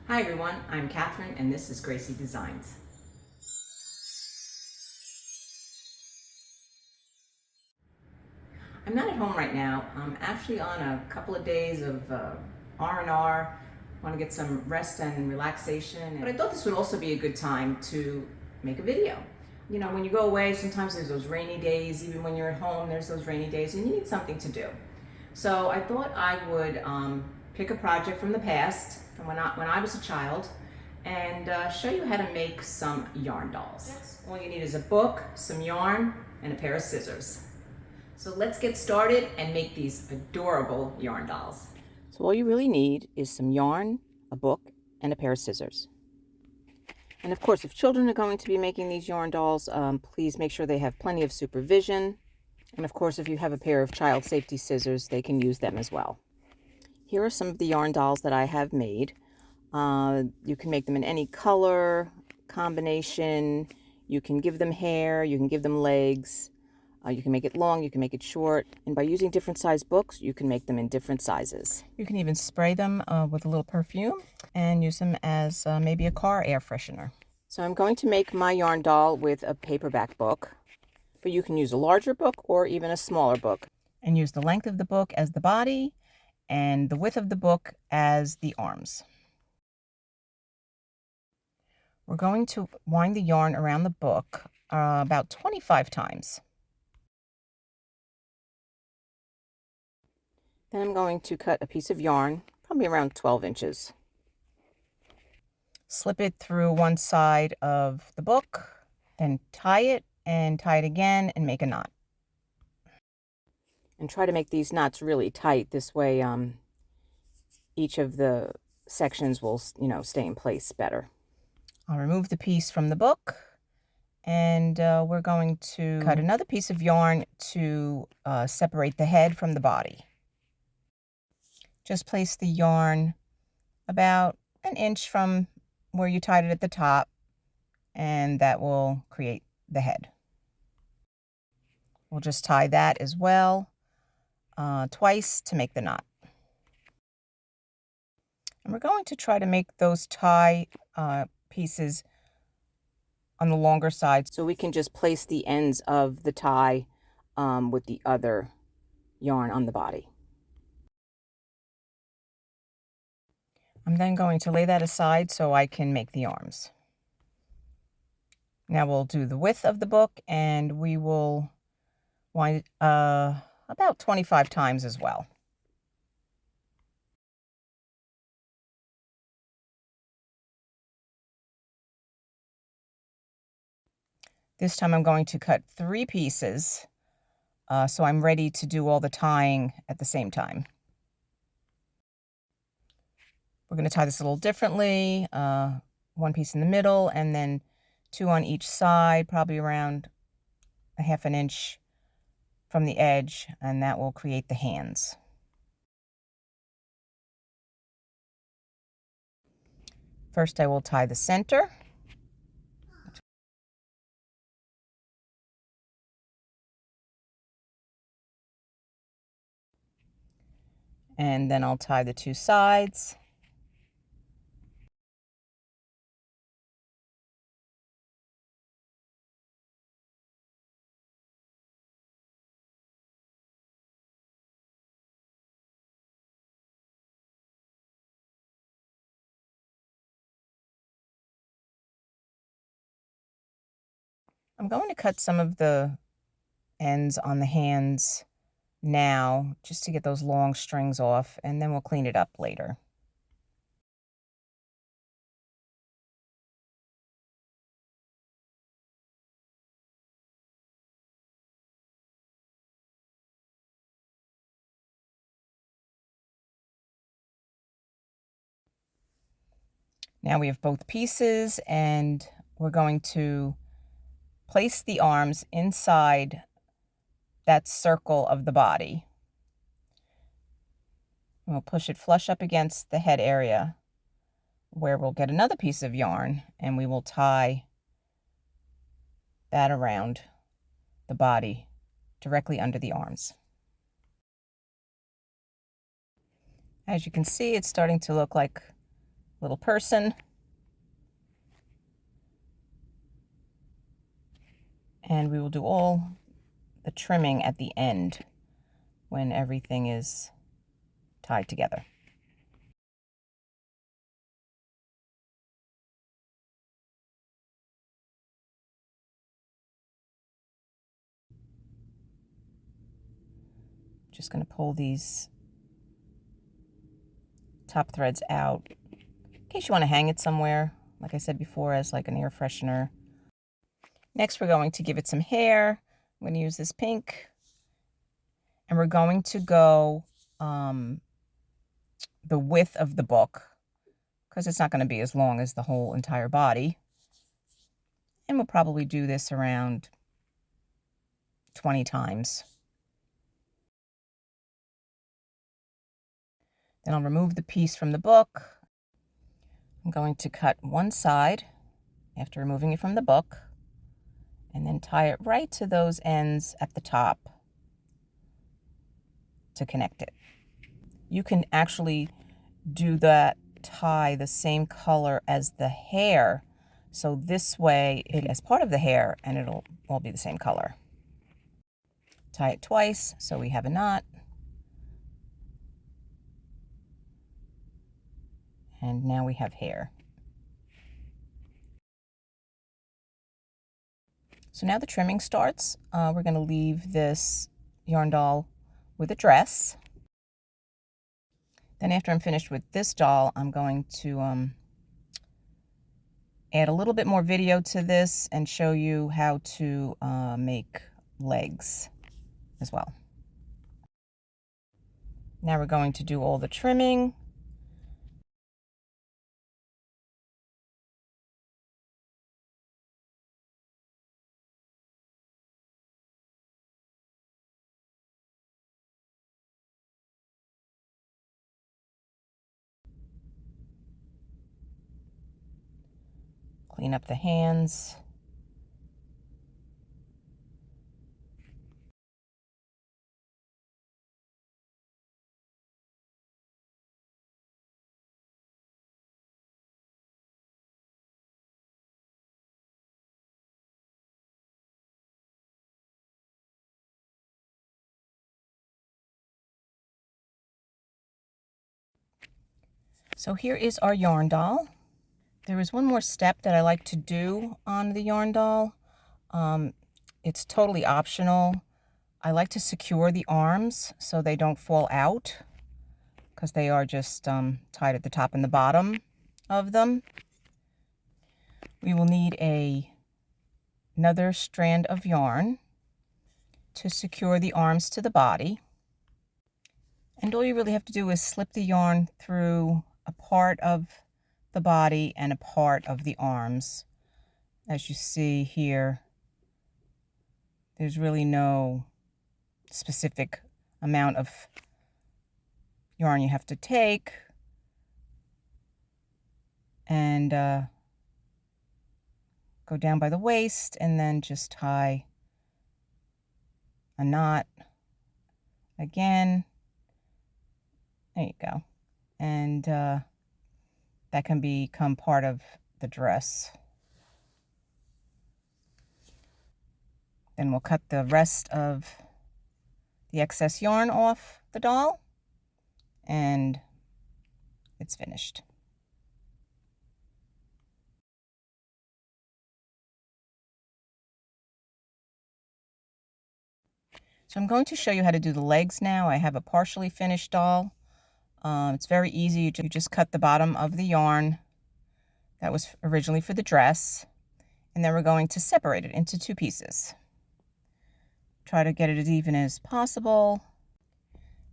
Hi everyone, I'm Catherine and this is Gracie Designs. I'm not at home right now. I'm actually on a couple of days of R&R. Want to get some rest and relaxation. But I thought this would also be a good time to make a video. You know, when you go away, sometimes there's those rainy days. Even when you're at home, there's those rainy days and you need something to do. So I thought I would pick a project from the past, from when I was a child, and show you how to make some yarn dolls. All you need is a book, some yarn, and a pair of scissors. So let's get started and make these adorable yarn dolls. So all you really need is some yarn, a book, and a pair of scissors. And of course, if children are going to be making these yarn dolls, please make sure they have plenty of supervision. And of course, if you have a pair of child safety scissors, they can use them as well. Here are some of the yarn dolls that I have made. You can make them in any color, combination. You can give them hair, you can give them legs. You can make it long, you can make it short. And by using different size books, you can make them in different sizes. You can even spray them with a little perfume and use them as maybe a car air freshener. So I'm going to make my yarn doll with a paperback book. But you can use a larger book or even a smaller book. And use the length of the book as the body and the width of the book as the arms. We're going to wind the yarn around the book about 25 times. Then I'm going to cut a piece of yarn, probably around 12 inches. Slip it through one side of the book, then tie it and tie it again and make a knot. And try to make these knots really tight. This way each of the sections will, stay in place better. I'll remove the piece from the book and we're going to cut another piece of yarn to separate the head from the body. Just place the yarn about an inch from where you tied it at the top, and that will create the head. We'll just tie that as well twice to make the knot. And we're going to try to make those tie pieces on the longer side so we can just place the ends of the tie with the other yarn on the body. I'm then going to lay that aside so I can make the arms. Now we'll do the width of the book and we will wind about 25 times as well. This time I'm going to cut 3 pieces so I'm ready to do all the tying at the same time. We're going to tie this a little differently, 1 piece in the middle and then 2 on each side, probably around a half an inch from the edge, and that will create the hands. First I will tie the center. And then I'll tie the 2 sides. I'm going to cut some of the ends on the hands now just to get those long strings off, and then we'll clean it up later. Now we have both pieces and we're going to place the arms inside that circle of the body. And we'll push it flush up against the head area where we'll get another piece of yarn and we will tie that around the body directly under the arms. As you can see, it's starting to look like little person. And we will do all the trimming at the end when everything is tied together. Just going to pull these top threads out in case you want to hang it somewhere, like I said before, as like an air freshener. Next, we're going to give it some hair. I'm going to use this pink, and we're going to go the width of the book, because it's not going to be as long as the whole entire body. And we'll probably do this around 20 times. Then I'll remove the piece from the book. I'm going to cut one side after removing it from the book, and then tie it right to those ends at the top to connect it. You can actually do that tie the same color as the hair, so this way it is part of the hair and it'll all be the same color. Tie it twice so we have a knot. And now we have hair. So now the trimming starts. We're going to leave this yarn doll with a dress. Then after I'm finished with this doll, I'm going to add a little bit more video to this and show you how to make legs as well. Now we're going to do all the trimming. Clean up the hands. So here is our yarn doll. There is one more step that I like to do on the yarn doll. It's totally optional. I like to secure the arms so they don't fall out, because they are just tied at the top and the bottom of them. We will need another strand of yarn to secure the arms to the body. And all you really have to do is slip the yarn through a part of the body and a part of the arms. As you see here, there's really no specific amount of yarn you have to take. And go down by the waist and then just tie a knot again. There you go. And that can become part of the dress. Then we'll cut the rest of the excess yarn off the doll, and it's finished. So I'm going to show you how to do the legs now. I have a partially finished doll. It's very easy. You just cut the bottom of the yarn that was originally for the dress, and then we're going to separate it into two pieces. Try to get it as even as possible.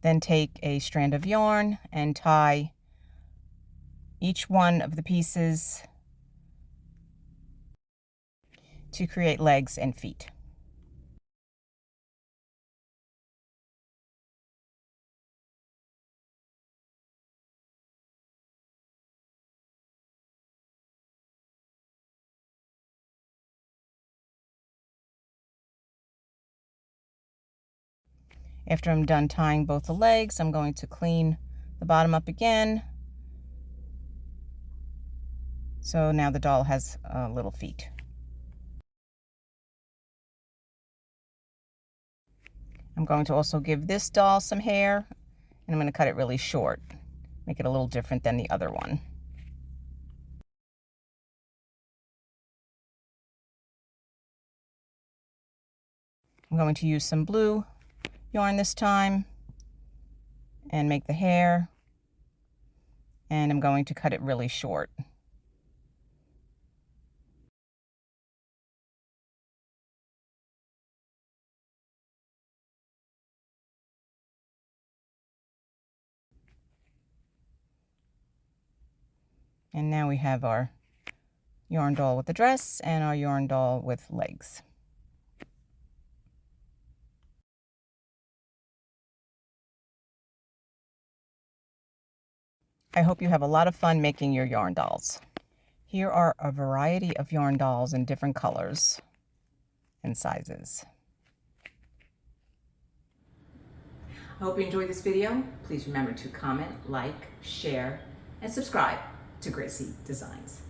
Then take a strand of yarn and tie each one of the pieces to create legs and feet. After I'm done tying both the legs, I'm going to clean the bottom up again So now the doll has little feet. I'm going to also give this doll some hair, and I'm going to cut it really short, make it a little different than the other one. I'm going to use some blue yarn this time and make the hair, and I'm going to cut it really short. And now we have our yarn doll with the dress and our yarn doll with legs. I hope you have a lot of fun making your yarn dolls. Here are a variety of yarn dolls in different colors and sizes. I hope you enjoyed this video. Please remember to comment, like, share, and subscribe to Gracie Designs.